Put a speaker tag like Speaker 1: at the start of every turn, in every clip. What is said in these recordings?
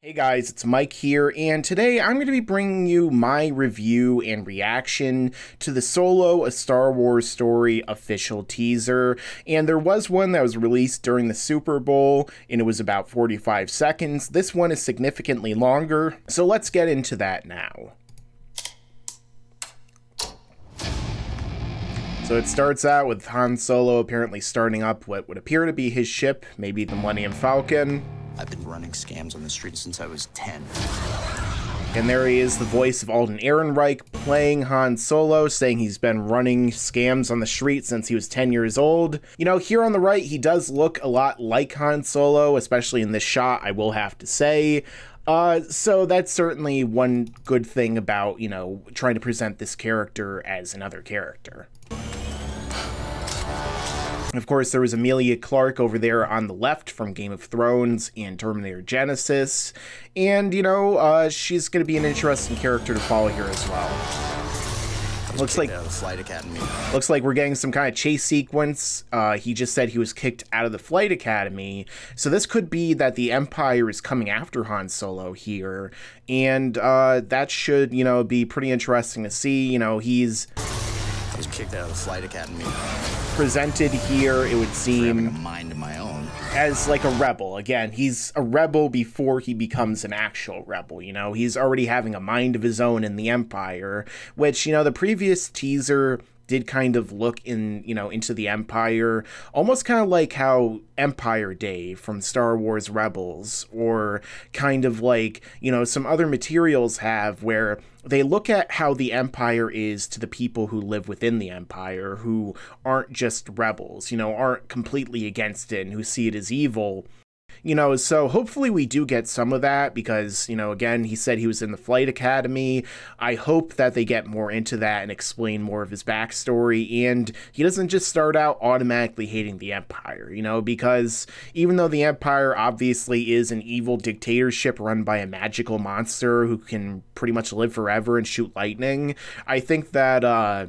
Speaker 1: Hey guys, it's Mike here, and today I'm going to be bringing you my review and reaction to the Solo, A Star Wars Story official teaser. And there was one that was released during the Super Bowl, and it was about 45 seconds. This one is significantly longer, so let's get into that now. So it starts out with Han Solo apparently starting up what would appear to be his ship, maybe the Millennium Falcon.
Speaker 2: I've been running scams on the street since I was 10.
Speaker 1: And there he is, the voice of Alden Ehrenreich, playing Han Solo, saying he's been running scams on the street since he was 10 years old. You know, here on the right, he does look a lot like Han Solo, especially in this shot, I will have to say. So that's certainly one good thing about, you know, trying to present this character as another character. Of course, there was Emilia Clarke over there on the left from Game of Thrones and Terminator Genesis. And, you know, she's going to be an interesting character to follow here as well. Looks like
Speaker 2: Flight Academy.
Speaker 1: Looks like we're getting some kind of chase sequence. He just said he was kicked out of the Flight Academy. So this could be that the Empire is coming after Han Solo here. And that should, you know, be pretty interesting to see. You know, he's...
Speaker 2: I was kicked out of the Flight Academy.
Speaker 1: Presented here, it would seem,
Speaker 2: having a mind of my own,
Speaker 1: as like a rebel. Again, he's a rebel before he becomes an actual rebel, you know? He's already having a mind of his own in the Empire, which, you know, the previous teaser did kind of look in, you know, into the Empire, almost kind of like how Empire Day from Star Wars Rebels, or kind of like, you know, some other materials have, where they look at how the Empire is to the people who live within the Empire, who aren't just rebels, you know, aren't completely against it and who see it as evil. You know, so hopefully we do get some of that because, you know, again, he said he was in the Flight Academy. I hope that they get more into that and explain more of his backstory, and he doesn't just start out automatically hating the Empire, you know, because even though the Empire obviously is an evil dictatorship run by a magical monster who can pretty much live forever and shoot lightning, I think that,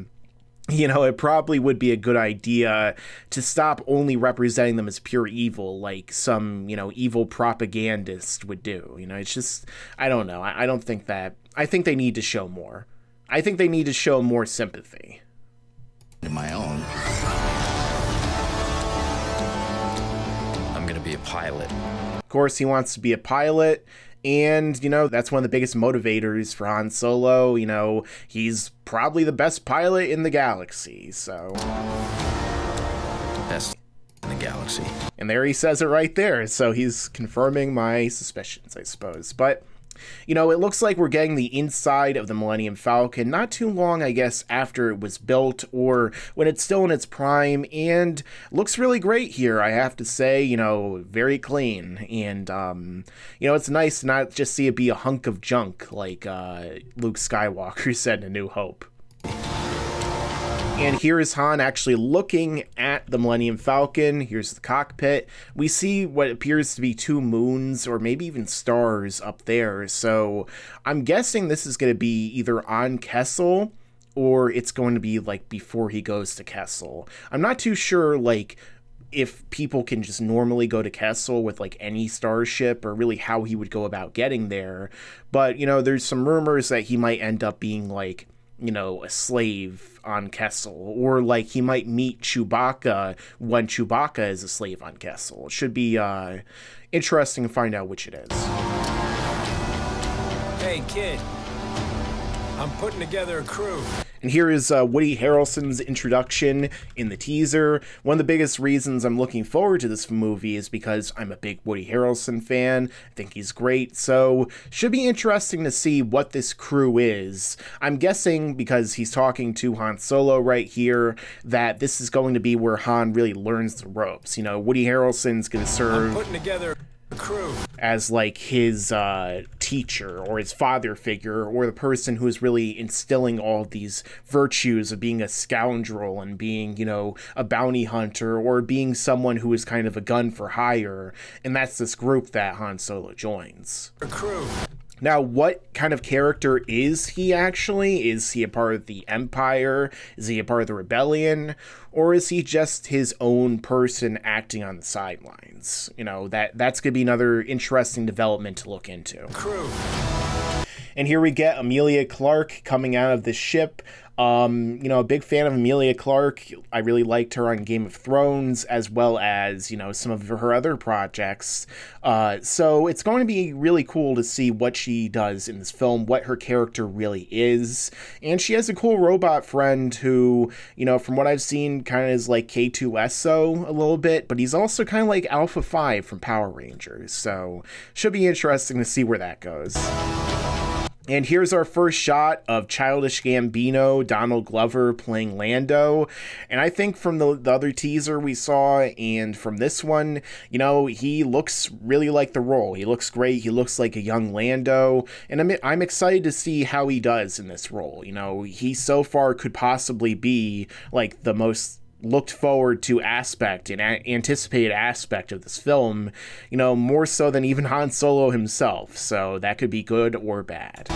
Speaker 1: you know, it probably would be a good idea to stop only representing them as pure evil like some, you know, evil propagandist would do. You know, it's just, I don't know. I don't think that, I think they need to show more. I think they need to show more sympathy.
Speaker 2: In my own. I'm gonna be a pilot.
Speaker 1: Of course, he wants to be a pilot. And, you know, that's one of the biggest motivators for Han Solo. You know, he's probably the best pilot in the galaxy, so...
Speaker 2: Best in the galaxy.
Speaker 1: And there he says it right there, so he's confirming my suspicions, I suppose. But, you know, it looks like we're getting the inside of the Millennium Falcon not too long, I guess, after it was built, or when it's still in its prime, and looks really great here, I have to say, you know, very clean, and, you know, it's nice to not just see it be a hunk of junk, like, Luke Skywalker said in A New Hope. And here is Han actually looking at the Millennium Falcon. Here's the cockpit. We see what appears to be two moons or maybe even stars up there. So I'm guessing this is going to be either on Kessel or it's going to be like before he goes to Kessel. I'm not too sure like if people can just normally go to Kessel with like any starship or really how he would go about getting there. But, you know, there's some rumors that he might end up being like, you know, a slave on Kessel, or like he might meet Chewbacca when Chewbacca is a slave on Kessel. It should be interesting to find out which it is.
Speaker 3: Hey kid, I'm putting together a crew.
Speaker 1: And here is Woody Harrelson's introduction in the teaser. One of the biggest reasons I'm looking forward to this movie is because I'm a big Woody Harrelson fan. I think he's great, so should be interesting to see what this crew is. I'm guessing, because he's talking to Han Solo right here, that this is going to be where Han really learns the ropes. You know, Woody Harrelson's going to serve...
Speaker 3: I'm putting together crew
Speaker 1: as like his teacher or his father figure, or the person who is really instilling all of these virtues of being a scoundrel and being, you know, a bounty hunter, or being someone who is kind of a gun for hire. And that's this group that Han Solo joins.
Speaker 3: crew.
Speaker 1: Now, what kind of character is he actually? Is he a part of the Empire? Is he a part of the Rebellion? Or is he just his own person acting on the sidelines? You know, that's going to be another interesting development to look into.
Speaker 3: Crew.
Speaker 1: And here we get Emilia Clarke coming out of the ship. You know, a big fan of Emilia Clarke. I really liked her on Game of Thrones, as well as, you know, some of her other projects. So it's going to be really cool to see what she does in this film, what her character really is. And she has a cool robot friend who, you know, from what I've seen, kind of is like K2SO a little bit, but he's also kind of like Alpha 5 from Power Rangers. So should be interesting to see where that goes. And here's our first shot of Childish Gambino, Donald Glover playing Lando. And I think from the other teaser we saw and from this one, you know, he looks really like the role. He looks great. He looks like a young Lando. And I'm excited to see how he does in this role. You know, he so far could possibly be like the most looked forward to aspect and anticipated aspect of this film, you know, more so than even Han Solo himself. So that could be good or bad.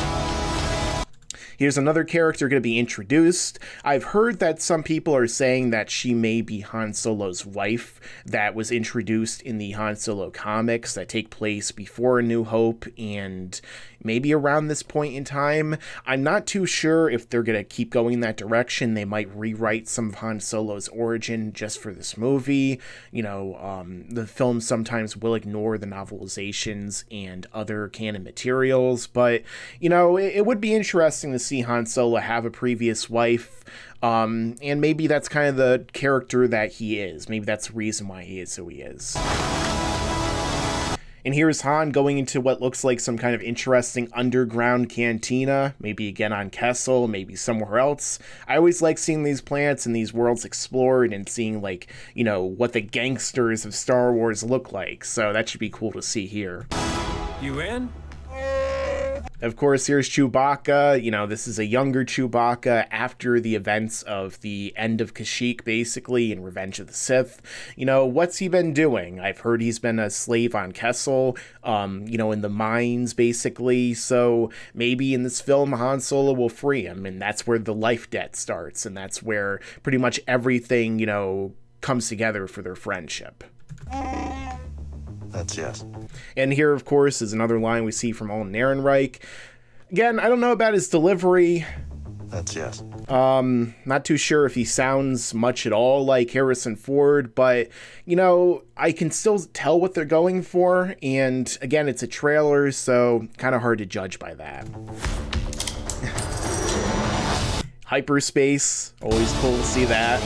Speaker 1: Here's another character going to be introduced. I've heard that some people are saying that she may be Han Solo's wife that was introduced in the Han Solo comics that take place before A New Hope and maybe around this point in time. I'm not too sure if they're going to keep going that direction. They might rewrite some of Han Solo's origin just for this movie. You know, the film sometimes will ignore the novelizations and other canon materials, but, you know, it would be interesting to see Han Solo have a previous wife, and maybe that's kind of the character that he is. Maybe that's the reason why he is who he is. And here's Han going into what looks like some kind of interesting underground cantina, maybe again on Kessel, maybe somewhere else. I always like seeing these planets and these worlds explored and seeing, like, you know, what the gangsters of Star Wars look like. So that should be cool to see here.
Speaker 3: You in?
Speaker 1: Of course, here's Chewbacca. You know, this is a younger Chewbacca after the events of the end of Kashyyyk, basically, in Revenge of the Sith. You know, what's he been doing? I've heard he's been a slave on Kessel, you know, in the mines, basically. So maybe in this film, Han Solo will free him, and that's where the life debt starts, and that's where pretty much everything, you know, comes together for their friendship.
Speaker 2: That's yes.
Speaker 1: And here, of course, is another line we see from Alden Ehrenreich. Again, I don't know about his delivery.
Speaker 2: That's yes.
Speaker 1: Not too sure if he sounds much at all like Harrison Ford, but, you know, I can still tell what they're going for. And again, it's a trailer, so kind of hard to judge by that. Hyperspace, always cool to see that.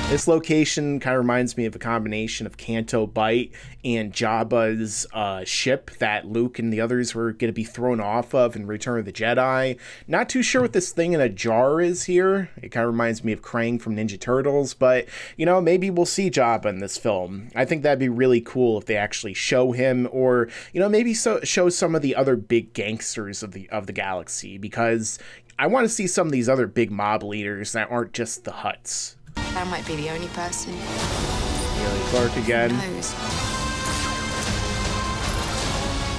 Speaker 1: This location kind of reminds me of a combination of Canto Bight and Jabba's ship that Luke and the others were going to be thrown off of in Return of the Jedi. Not too sure what this thing in a jar is here. It kind of reminds me of Krang from Ninja Turtles, but, you know, maybe we'll see Jabba in this film. I think that'd be really cool if they actually show him, or, you know, maybe show some of the other big gangsters of the galaxy, because I want to see some of these other big mob leaders that aren't just the Hutts.
Speaker 4: I might be the only person.
Speaker 1: Emilia Clarke again.
Speaker 4: Who knows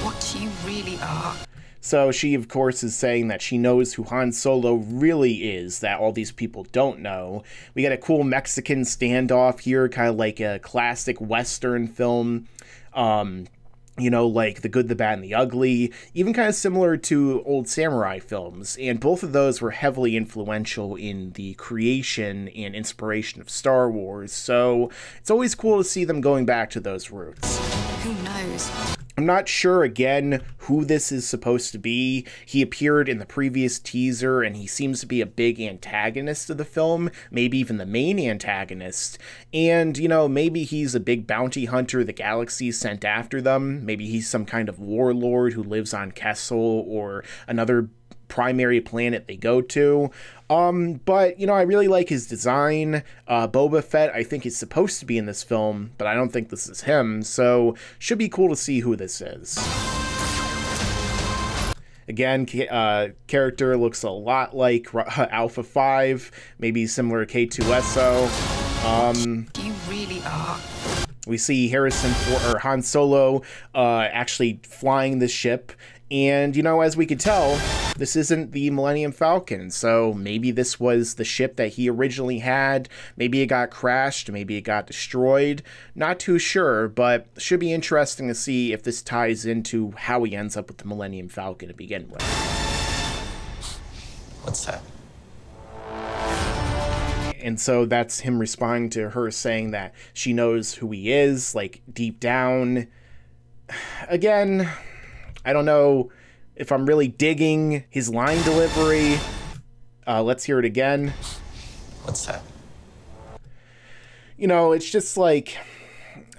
Speaker 4: what you really are?
Speaker 1: So she, of course, is saying that she knows who Han Solo really is, that all these people don't know. We got a cool Mexican standoff here, kind of like a classic Western film. You know, like The Good, the Bad, and the Ugly, even kind of similar to old samurai films. And both of those were heavily influential in the creation and inspiration of Star Wars. So it's always cool to see them going back to those roots.
Speaker 4: Who knows?
Speaker 1: I'm not sure, again, who this is supposed to be. He appeared in the previous teaser, and he seems to be a big antagonist of the film, maybe even the main antagonist. And, you know, maybe he's a big bounty hunter the galaxy sent after them. Maybe he's some kind of warlord who lives on Kessel or another primary planet they go to. But, you know, I really like his design. Boba Fett, I think, is supposed to be in this film, but I don't think this is him, so should be cool to see who this is. Again, character looks a lot like Alpha 5, maybe similar to K2SO.
Speaker 4: You really are.
Speaker 1: We see Han Solo actually flying the ship, And, you know, as we could tell, this isn't the Millennium Falcon, so maybe this was the ship that he originally had. Maybe it got crashed, maybe it got destroyed. Not too sure, but should be interesting to see if this ties into how he ends up with the Millennium Falcon to begin with.
Speaker 2: What's that?
Speaker 1: And so that's him responding to her saying that she knows who he is, like, deep down. Again, I don't know if I'm really digging his line delivery. Let's hear it again.
Speaker 2: What's that?
Speaker 1: You know, it's just like,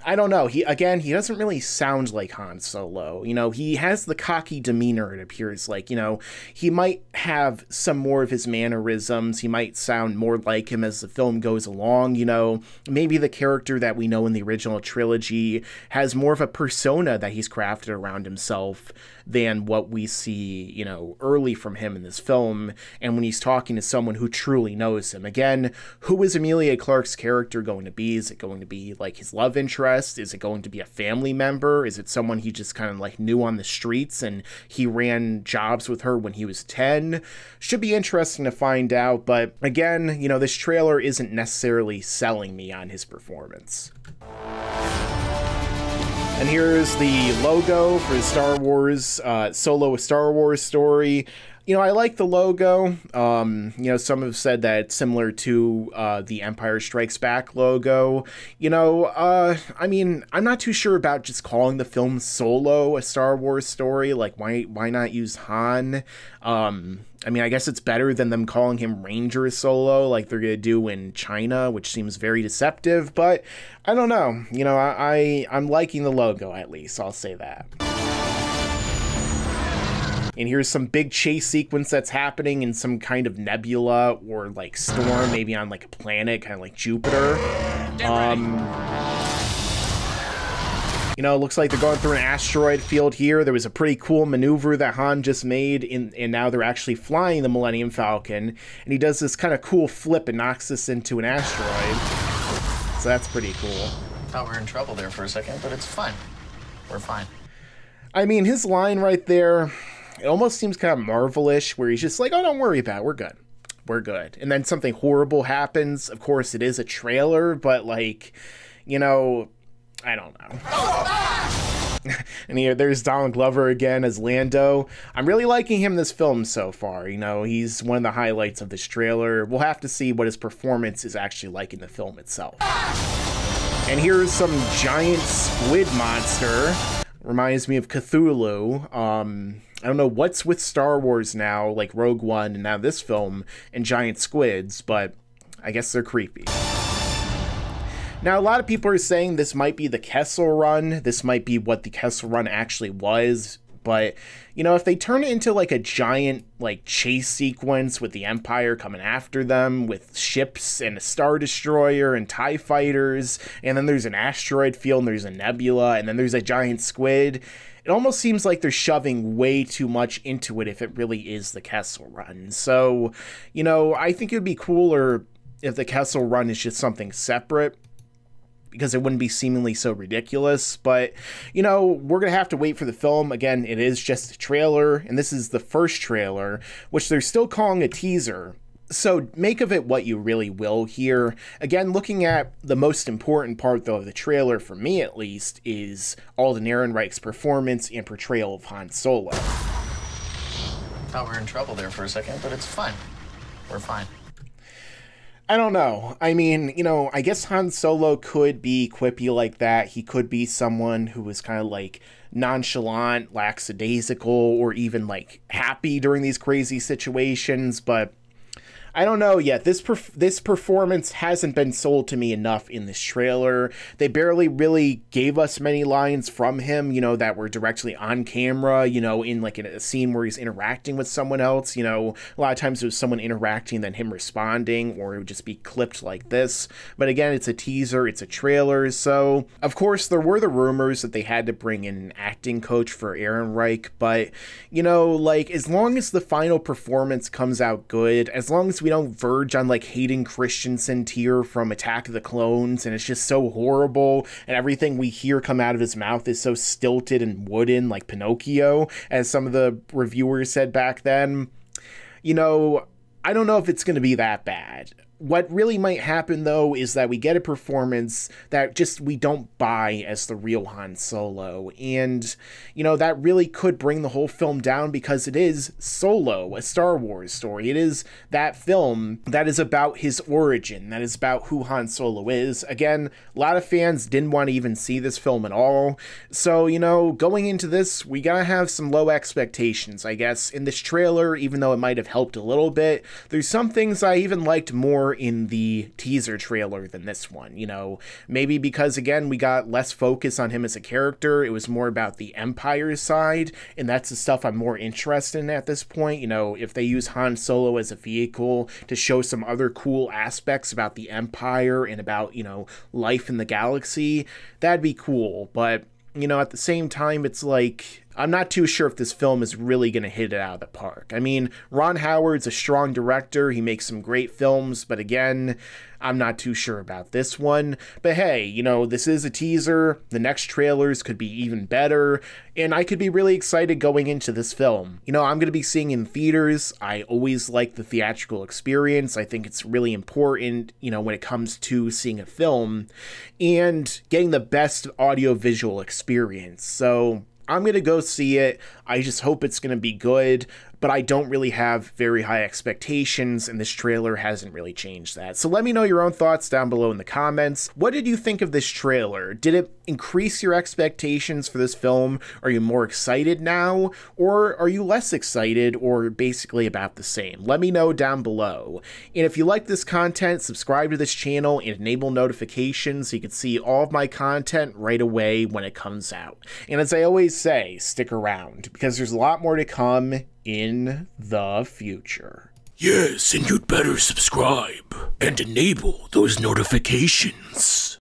Speaker 1: I don't know. He doesn't really sound like Han Solo. You know, he has the cocky demeanor, it appears like. You know, he might have some more of his mannerisms. He might sound more like him as the film goes along. You know, maybe the character that we know in the original trilogy has more of a persona that he's crafted around himself than what we see, you know, early from him in this film, and when he's talking to someone who truly knows him. Again, who is Emilia Clarke's character going to be? Is it going to be like his love interest? Is it going to be a family member? Is it someone he just kind of like knew on the streets and he ran jobs with her when he was 10? Should be interesting to find out, but again, you know, this trailer isn't necessarily selling me on his performance. And here's the logo for the Star Wars, Solo: A Star Wars Story. You know, I like the logo. You know, some have said that it's similar to the Empire Strikes Back logo. You know, I mean, I'm not too sure about just calling the film Solo: A Star Wars Story. Like, why not use Han? I mean, I guess it's better than them calling him Ranger Solo like they're going to do in China, which seems very deceptive, but I don't know. You know, I'm liking the logo, at least. I'll say that. And here's some big chase sequence that's happening in some kind of nebula or like storm, maybe on like a planet, kind of like Jupiter. You know, it looks like they're going through an asteroid field here. There was a pretty cool maneuver that Han just made, and now they're actually flying the Millennium Falcon. And he does this kind of cool flip and knocks this into an asteroid. So that's pretty cool.
Speaker 2: Thought we were in trouble there for a second, but it's fine. We're fine.
Speaker 1: I mean, his line right there, it almost seems kind of Marvel-ish, where he's just like, oh, don't worry about it. We're good. We're good. And then something horrible happens. Of course, it is a trailer, but, like, you know, I don't know. And here, there's Donald Glover again as Lando. I'm really liking him in this film so far. You know, he's one of the highlights of this trailer. We'll have to see what his performance is actually like in the film itself. And here's some giant squid monster. Reminds me of Cthulhu. I don't know what's with Star Wars now, like Rogue One and now this film, and giant squids, but I guess they're creepy. Now, a lot of people are saying this might be the Kessel Run. This might be what the Kessel Run actually was. But, you know, if they turn it into like a giant like chase sequence with the Empire coming after them with ships and a Star Destroyer and TIE fighters, and then there's an asteroid field and there's a nebula and then there's a giant squid, it almost seems like they're shoving way too much into it if it really is the Kessel Run. So, you know, I think it would be cooler if the Kessel Run is just something separate, because it wouldn't be seemingly so ridiculous. But, you know, we're going to have to wait for the film. Again, it is just a trailer, and this is the first trailer, which they're still calling a teaser. So make of it what you really will here. Again, looking at the most important part, though, of the trailer, for me at least, is Alden Ehrenreich's performance and portrayal of Han Solo.
Speaker 2: Thought we were in trouble there for a second, but it's fine. We're fine.
Speaker 1: I don't know. I mean, you know, I guess Han Solo could be quippy like that. He could be someone who was kind of like nonchalant, lackadaisical, or even like happy during these crazy situations, but I don't know yet. This performance hasn't been sold to me enough in this trailer. They barely really gave us many lines from him, you know, that were directly on camera, you know, in like a scene where he's interacting with someone else. You know, a lot of times it was someone interacting, then him responding, or it would just be clipped like this. But again, it's a teaser, it's a trailer. So, of course, there were the rumors that they had to bring in an acting coach for Ehrenreich. But, you know, like, as long as the final performance comes out good, as long as we don't verge on like hating Christensen here from Attack of the Clones, and it's just so horrible, and everything we hear come out of his mouth is so stilted and wooden, like Pinocchio, as some of the reviewers said back then, you know, I don't know if it's going to be that bad. What really might happen, though, is that we get a performance that just we don't buy as the real Han Solo. And, you know, that really could bring the whole film down, because it is Solo, a Star Wars story. It is that film that is about his origin, that is about who Han Solo is. Again, a lot of fans didn't want to even see this film at all. So, you know, going into this, we gotta have some low expectations, I guess. In this trailer, even though it might have helped a little bit, there's some things I even liked more in the teaser trailer than this one. You know, maybe because, again, we got less focus on him as a character. It was more about the Empire side, and that's the stuff I'm more interested in at this point. You know, if they use Han Solo as a vehicle to show some other cool aspects about the Empire and about, you know, life in the galaxy, that'd be cool. But, you know, at the same time, it's like, I'm not too sure if this film is really going to hit it out of the park. I mean, Ron Howard's a strong director. He makes some great films, but again, I'm not too sure about this one. But hey, you know, this is a teaser. The next trailers could be even better, and I could be really excited going into this film. You know, I'm going to be seeing in theaters. I always like the theatrical experience. I think it's really important, you know, when it comes to seeing a film and getting the best audio-visual experience. So I'm going to go see it. I just hope it's going to be good, but I don't really have very high expectations, and this trailer hasn't really changed that. So let me know your own thoughts down below in the comments. What did you think of this trailer? Did it increase your expectations for this film? Are you more excited now, or are you less excited, or basically about the same? Let me know down below. And if you like this content, subscribe to this channel and enable notifications so you can see all of my content right away when it comes out. And as I always say, stick around, because there's a lot more to come in the future.
Speaker 3: Yes, and you'd better subscribe and enable those notifications.